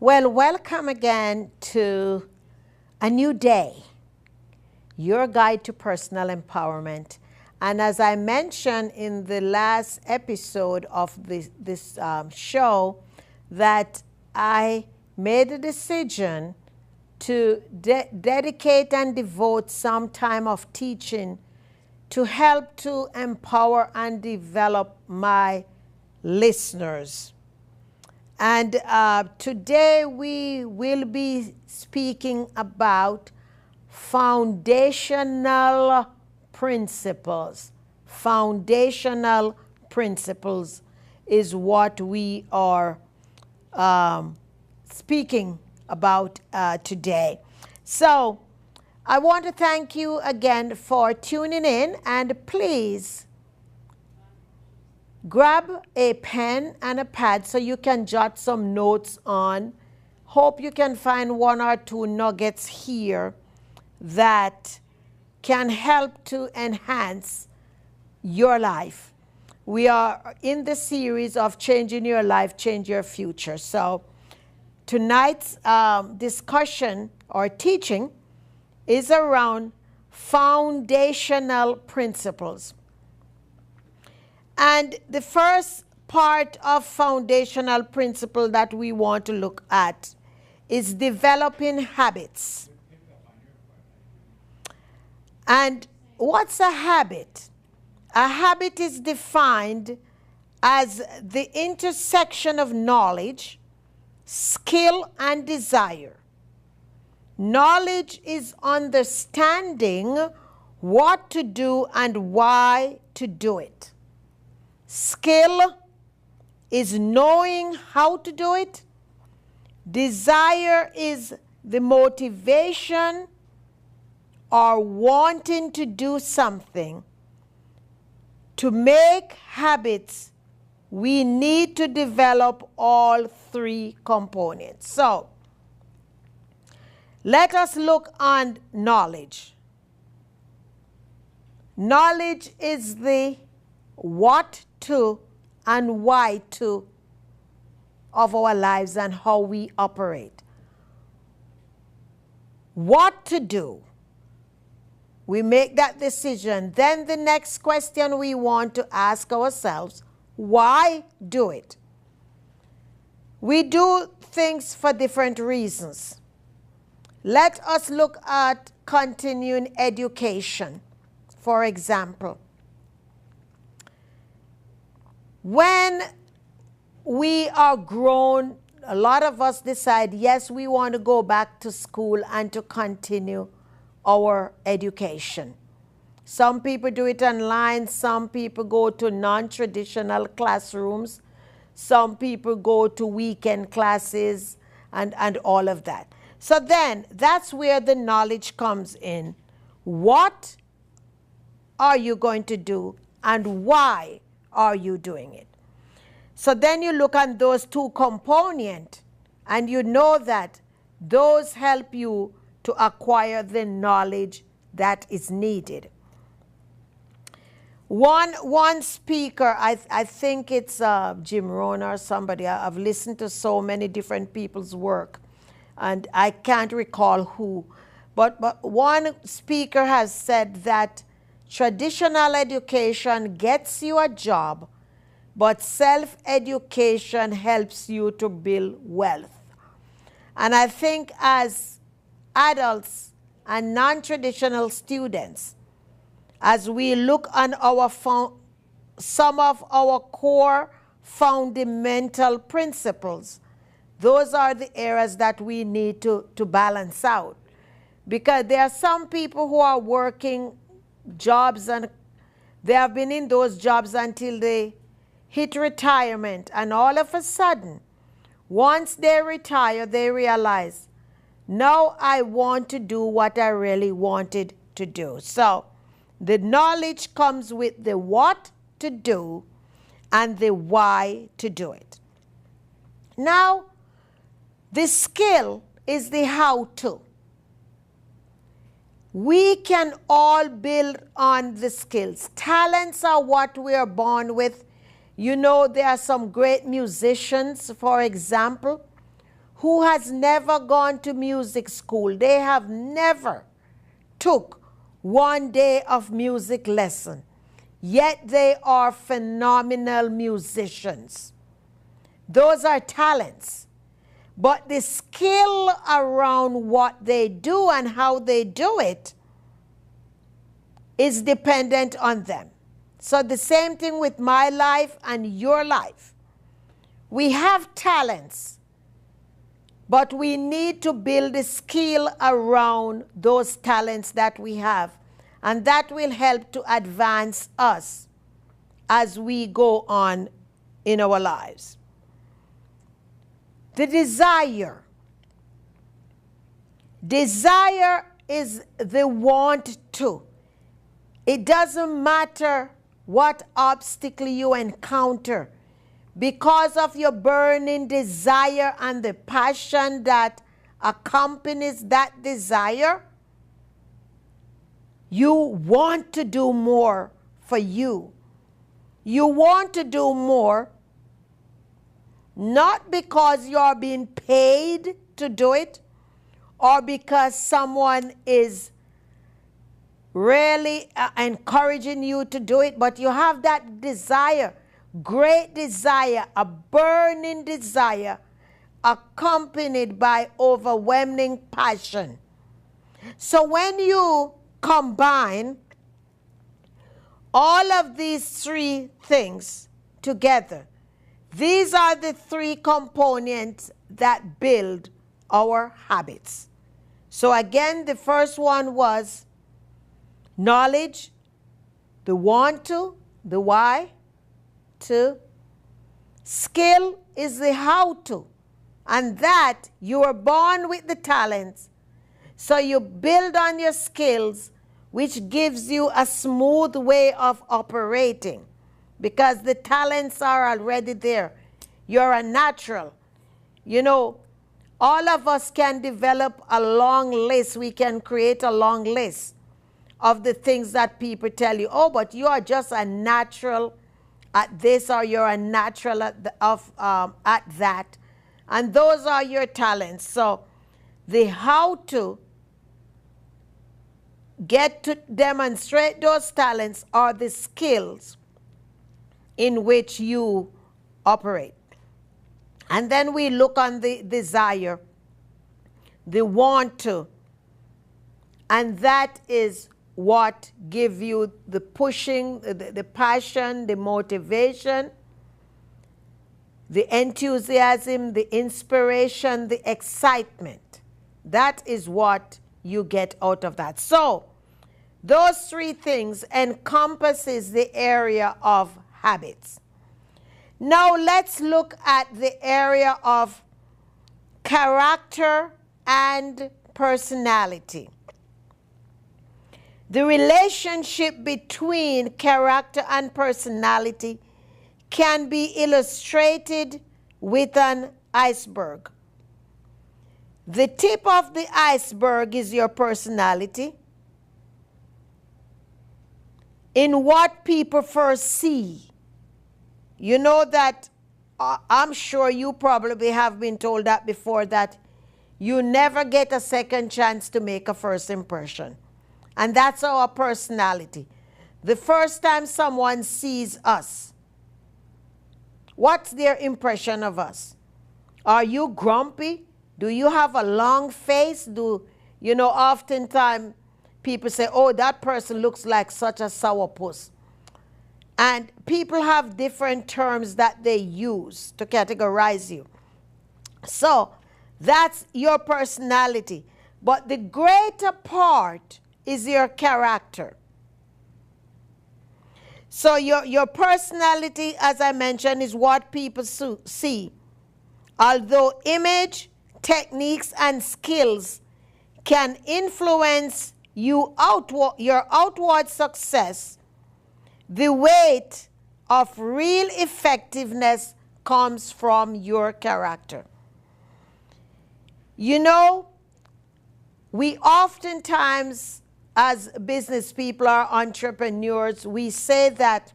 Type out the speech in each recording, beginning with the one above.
Well, welcome again to a new day, your guide to personal empowerment. And as I mentioned in the last episode of this show, that I made a decision to dedicate and devote some time of teaching to help to empower and develop my listeners. And today we will be speaking about foundational principles. Foundational principles is what we are speaking about today. So I want to thank you again for tuning in, and please grab a pen and a pad so you can jot some notes on. Hope you can find one or two nuggets here that can help to enhance your life. We are in the series of Changing Your Life, Change Your Future. So tonight's discussion or teaching is around foundational principles. And the first part of foundational principle that we want to look at is developing habits. And what's a habit? A habit is defined as the intersection of knowledge, skill, and desire. Knowledge is understanding what to do and why to do it. Skill is knowing how to do it. Desire is the motivation or wanting to do something. To make habits, we need to develop all three components. So, let us look on knowledge. Knowledge is the what to and why to of our lives and how we operate. What to do? We make that decision. Then the next question we want to ask ourselves, why do it? We do things for different reasons. Let us look at continuing education, for example. When we are grown, a lot of us decide, yes, we want to go back to school and to continue our education. Some people do it online, some people go to non-traditional classrooms, some people go to weekend classes and all of that. So then, that's where the knowledge comes in. What are you going to do and why are you doing it? So then you look at those two components and you know that those help you to acquire the knowledge that is needed. One speaker, I think it's Jim Rohn or somebody, I've listened to so many different people's work and I can't recall who, but one speaker has said that traditional education gets you a job, but self-education helps you to build wealth. And I think as adults and non-traditional students, as we look on our some of our core fundamental principles, those are the areas that we need to balance out. Because there are some people who are working jobs and They have been in those jobs until they hit retirement, and all of a sudden, once they retire, they realize, now I want to do what I really wanted to do. So the knowledge comes with the what to do and the why to do it. Now, the skill is the how to. We can all build on the skills. Talents are what we are born with. You know, there are some great musicians, for example, who has never gone to music school. They have never took one day of music lesson, yet they are phenomenal musicians. Those are talents. But the skill around what they do and how they do it is dependent on them. So the same thing with my life and your life. We have talents, but we need to build a skill around those talents that we have. And that will help to advance us as we go on in our lives. The desire. Desire is the want to. It doesn't matter what obstacle you encounter. Because of your burning desire and the passion that accompanies that desire, you want to do more for you. You want to do more not because you're being paid to do it or because someone is really encouraging you to do it, but you have that desire, great desire, a burning desire, accompanied by overwhelming passion. So when you combine all of these three things together, these are the three components that build our habits. So again, the first one was knowledge, the want to, the why to. Skill is the how to, and that you are born with the talents. So you build on your skills, which gives you a smooth way of operating because the talents are already there. You're a natural. You know, all of us can develop a long list. We can create a long list of the things that people tell you, oh, but you are just a natural at this, or you're a natural at, at that. And those are your talents. So the how to get to demonstrate those talents are the skills in which you operate. And then we look on the desire, the want to, and that is what give you the pushing, the passion, the motivation, the enthusiasm, the inspiration, the excitement. That is what you get out of that. So those three things encompasses the area of habits. Now let's look at the area of character and personality. The relationship between character and personality can be illustrated with an iceberg. The tip of the iceberg is your personality, in what people first see. You know that, I'm sure you probably have been told that before, that you never get a second chance to make a first impression. And that's our personality. The first time someone sees us, what's their impression of us? Are you grumpy? Do you have a long face? You know, oftentimes people say, oh, that person looks like such a sourpuss. And people have different terms that they use to categorize you. So that's your personality. But the greater part is your character. So your personality, as I mentioned, is what people see. Although image, techniques, and skills can influence your outward success, the weight of real effectiveness comes from your character. You know, we oftentimes, as business people or entrepreneurs, we say that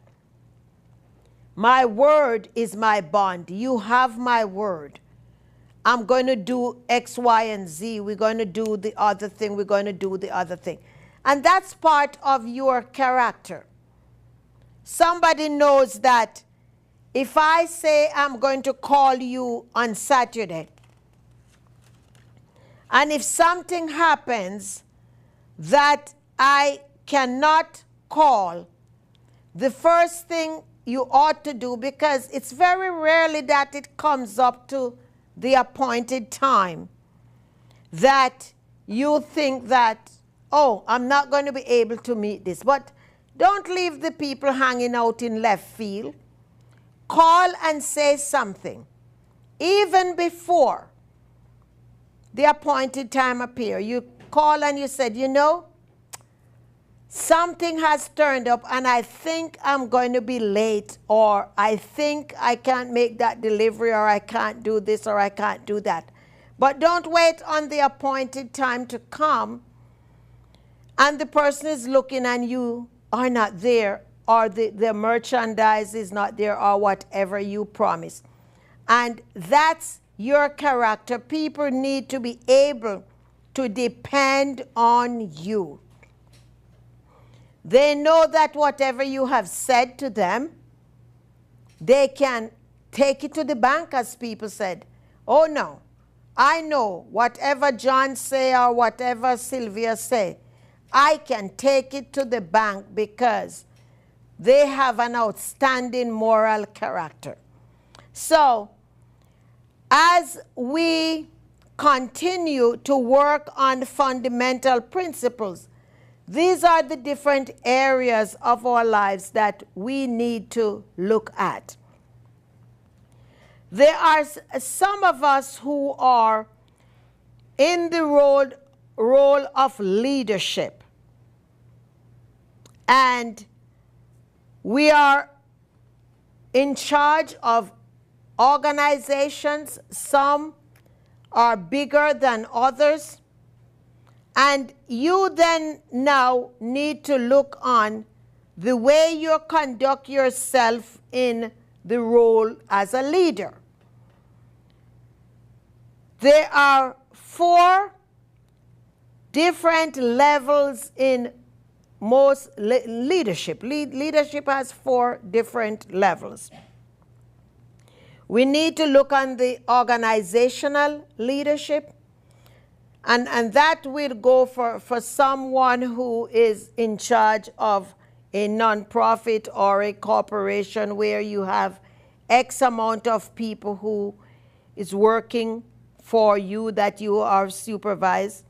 my word is my bond. You have my word. I'm going to do X, Y, and Z. We're going to do the other thing. We're going to do the other thing. And that's part of your character. Somebody knows that if I say I'm going to call you on Saturday, and if something happens that I cannot call, the first thing you ought to do, because it's very rarely that it comes up to the appointed time, that you think that, oh, I'm not going to be able to meet this. But don't leave the people hanging out in left field. Call and say something. Even before the appointed time appear, you call and you said, you know, something has turned up and I think I'm going to be late, or I think I can't make that delivery, or I can't do this, or I can't do that. But don't wait on the appointed time to come and the person is looking and you are not there, or the merchandise is not there, or whatever you promised. And that's your character. People need to be able to depend on you. They know that whatever you have said to them, they can take it to the bank, as people said. Oh no, I know whatever John say or whatever Sylvia say, I can take it to the bank because they have an outstanding moral character. So, as we continue to work on fundamental principles, these are the different areas of our lives that we need to look at. There are some of us who are in the role of leadership, and we are in charge of organizations. Some are bigger than others. And you then now need to look on the way you conduct yourself in the role as a leader. There are 4 different levels in most leadership. Leadership has 4 different levels. We need to look on the organizational leadership. And that will go for someone who is in charge of a nonprofit or a corporation where you have X amount of people who is working for you that you are supervisor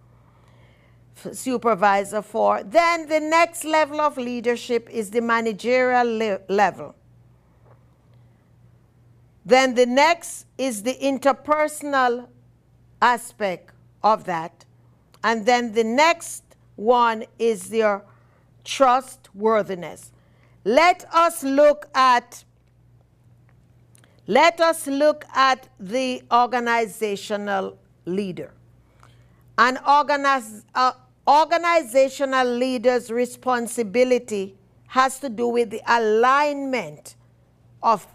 for. Then the next level of leadership is the managerial level. Then the next is the interpersonal aspect of that. And then the next one is your trustworthiness. Let us look at the organizational leader. An organizational leader's responsibility has to do with the alignment of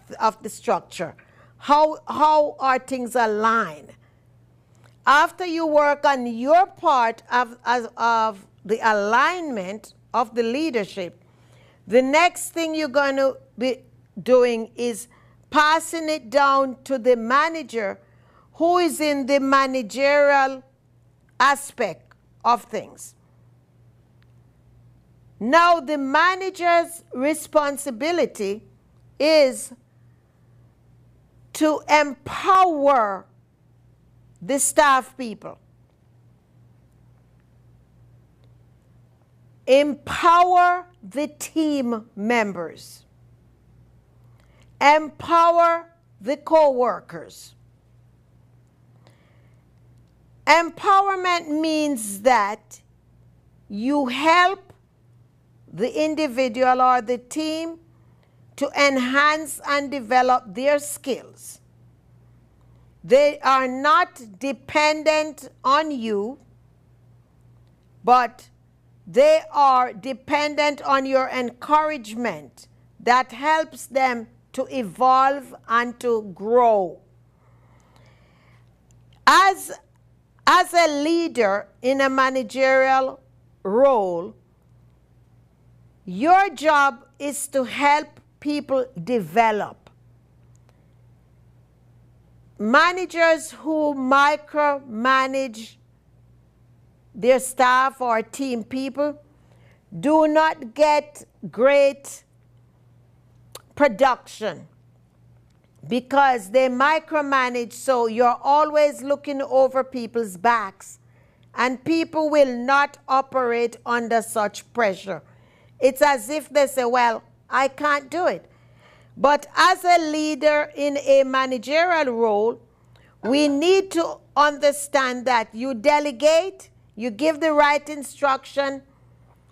the structure. How are things aligned? After you work on your part of the alignment of the leadership, the next thing you're going to be doing is passing it down to the manager, who is in the managerial aspect of things. Now, the manager's responsibility is to empower the staff people. Empower the team members. Empower the co-workers. Empowerment means that you help the individual or the team to enhance and develop their skills. They are not dependent on you, but they are dependent on your encouragement that helps them to evolve and to grow. As a leader in a managerial role, your job is to help people develop. Managers who micromanage their staff or team people do not get great production because they micromanage, so you're always looking over people's backs, and people will not operate under such pressure. It's as if they say, well, I can't do it. But as a leader in a managerial role, we need to understand that you delegate, you give the right instruction,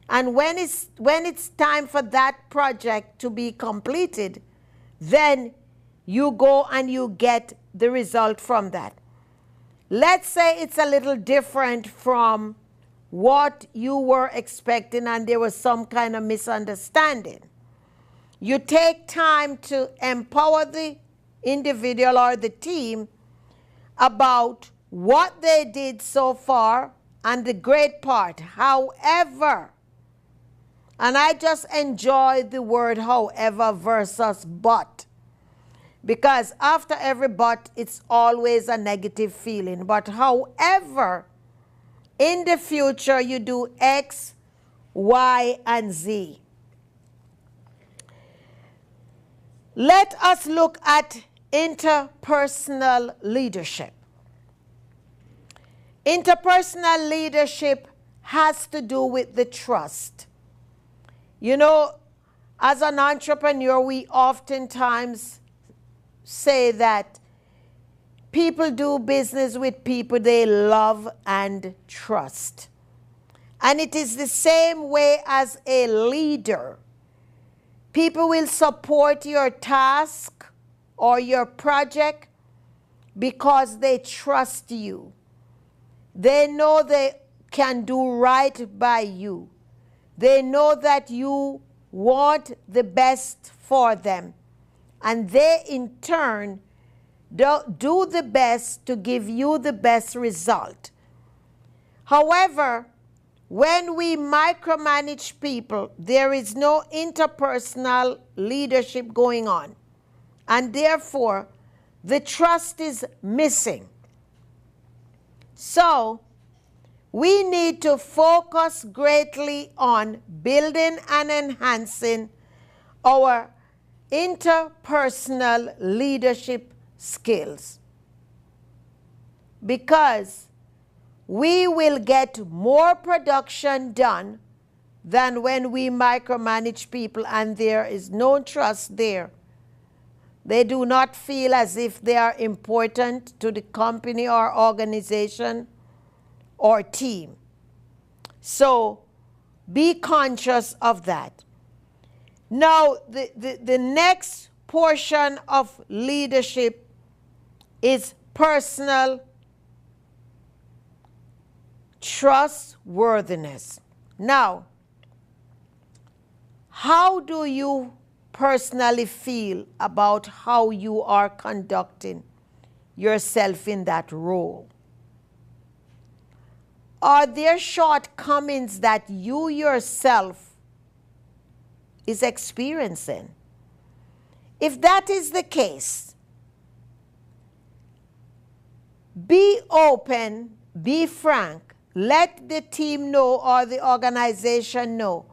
and when it's time for that project to be completed, then you go and you get the result from that. Let's say it's a little different from what you were expecting and there was some kind of misunderstanding. You take time to empower the individual or the team about what they did so far and the great part. However, and I just enjoy the word however versus but, because after every but, it's always a negative feeling. But however, in the future, you do X, Y, and Z. Let us look at interpersonal leadership. Interpersonal leadership has to do with the trust. You know, as an entrepreneur, we oftentimes say that people do business with people they love and trust. And it is the same way as a leader. People will support your task or your project because they trust you. They know they can do right by you. They know that you want the best for them. And they, in turn, do the best to give you the best result. However, when we micromanage people, there is no interpersonal leadership going on. And therefore, the trust is missing. So, we need to focus greatly on building and enhancing our interpersonal leadership skills, because we will get more production done than when we micromanage people and there is no trust there. They do not feel as if they are important to the company or organization or team. So be conscious of that. Now, the next portion of leadership is personal trustworthiness. Now, how do you personally feel about how you are conducting yourself in that role? Are there shortcomings that you yourself is experiencing? If that is the case, be open, be frank, let the team know or the organization know.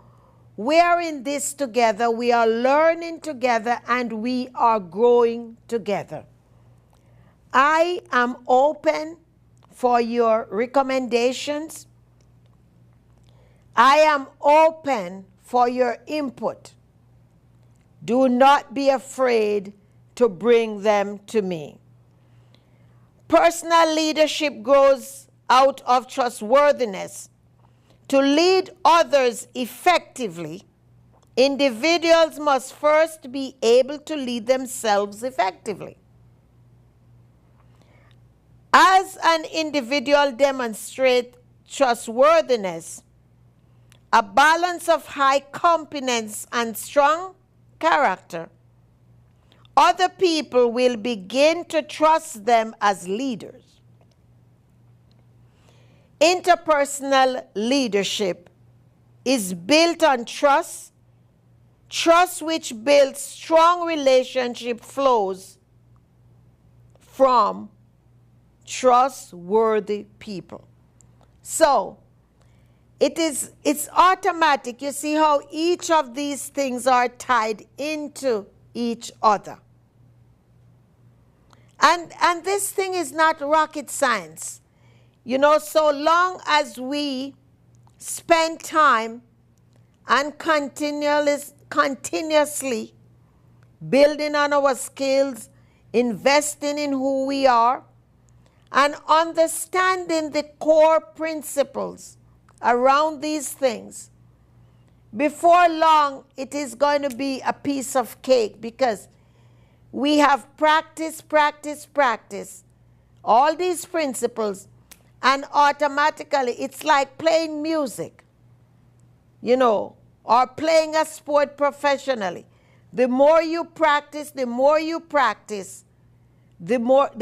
We are in this together, we are learning together, and we are growing together. I am open for your recommendations. I am open for your input. Do not be afraid to bring them to me. Personal leadership grows out of trustworthiness. To lead others effectively, individuals must first be able to lead themselves effectively. As an individual demonstrates trustworthiness, a balance of high competence and strong character, other people will begin to trust them as leaders. Interpersonal leadership is built on trust. Trust which builds strong relationship flows from trustworthy people. So, it's automatic. You see how each of these things are tied into each other. And this thing is not rocket science. You know, so long as we spend time and continuously building on our skills, investing in who we are, and understanding the core principles around these things, before long it is going to be a piece of cake, because we have practiced all these principles, and automatically it's like playing music, you know, or playing a sport professionally. The more you practice, the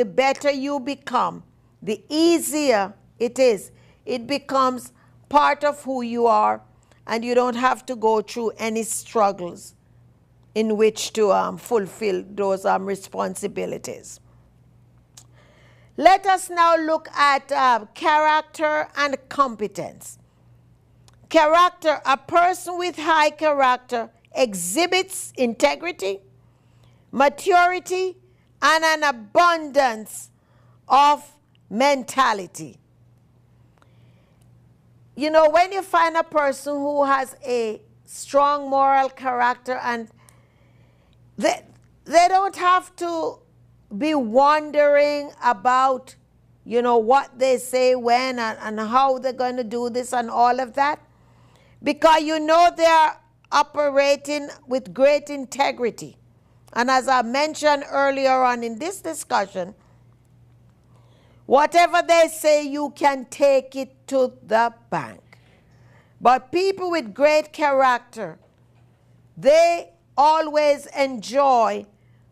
better you become, the easier it is. It becomes part of who you are, and you don't have to go through any struggles in which to fulfill those responsibilities. Let us now look at character and competence. Character: a person with high character exhibits integrity, maturity, and an abundance of mentality. You know, when you find a person who has a strong moral character, and they don't have to be wondering about, you know, what they say when and how they're going to do this and all of that, because you know they are operating with great integrity. And as I mentioned earlier on in this discussion, whatever they say, you can take it to the bank. But people with great character, they always enjoy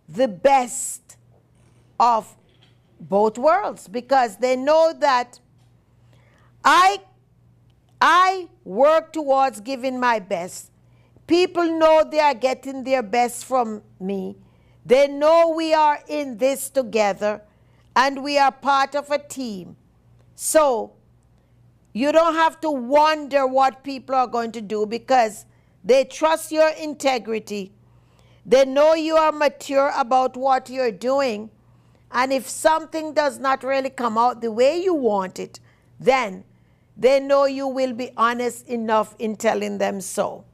the best of both worlds, because they know that I work towards giving my best. People know they are getting their best from me. They know we are in this together, and we are part of a team. So you don't have to wonder what people are going to do, because they trust your integrity. They know you are mature about what you're doing. And if something does not really come out the way you want it, then they know you will be honest enough in telling them so.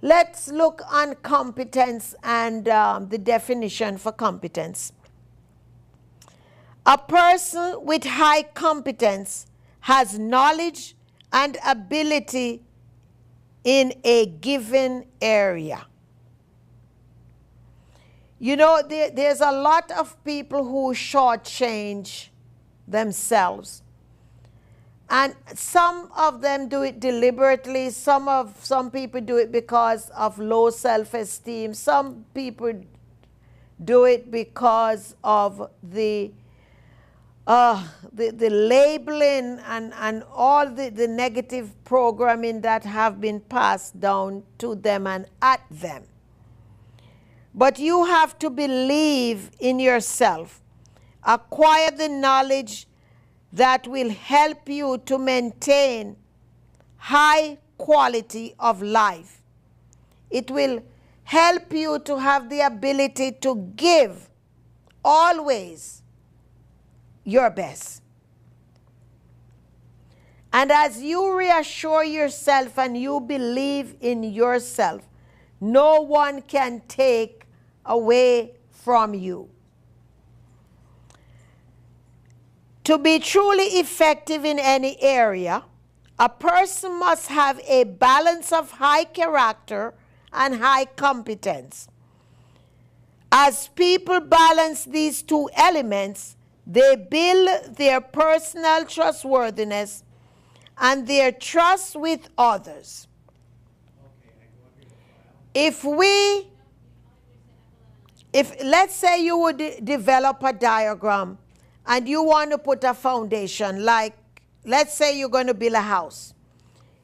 Let's look on competence and the definition for competence. A person with high competence has knowledge and ability in a given area. You know, there's a lot of people who shortchange themselves. And some of them do it deliberately. Some people do it because of low self-esteem. Some people do it because of the labeling and all the negative programming that have been passed down to them and at them. But you have to believe in yourself. Acquire the knowledge that will help you to maintain high quality of life. It will help you to have the ability to give always your best. And as you reassure yourself and you believe in yourself, no one can take away from you. To be truly effective in any area, a person must have a balance of high character and high competence. As people balance these two elements, they build their personal trustworthiness and their trust with others. If let's say you would develop a diagram and you want to put a foundation, like let's say you're going to build a house.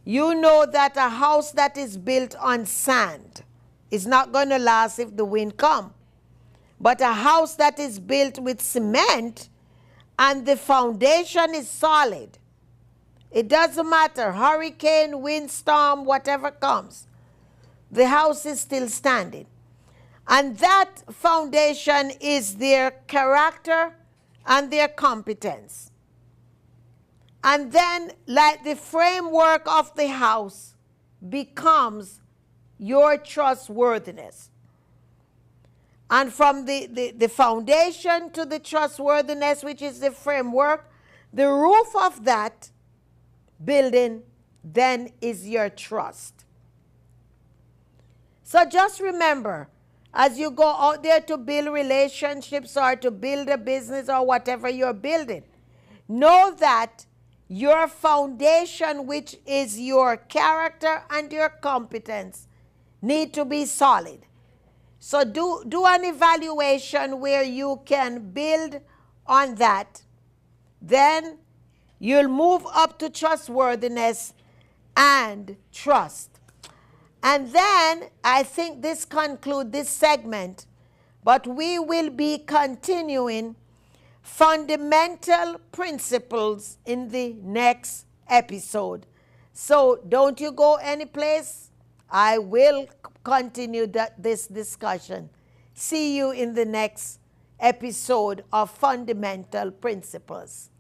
You know that a house that is built on sand is not going to last if the wind comes. But a house that is built with cement and the foundation is solid, it doesn't matter, hurricane, windstorm, whatever comes, the house is still standing. And that foundation is their character and their competence. And then, like the framework of the house becomes your trustworthiness. And from the foundation to the trustworthiness, which is the framework, the roof of that building then is your trust. So just remember, as you go out there to build relationships or to build a business or whatever you're building, know that your foundation, which is your character and your competence, need to be solid. So do an evaluation where you can build on that. Then you'll move up to trustworthiness and trust. And then I think this concludes this segment, but we will be continuing fundamental principles in the next episode. So don't you go anyplace. I will continue this discussion. See you in the next episode of Fundamental Principles.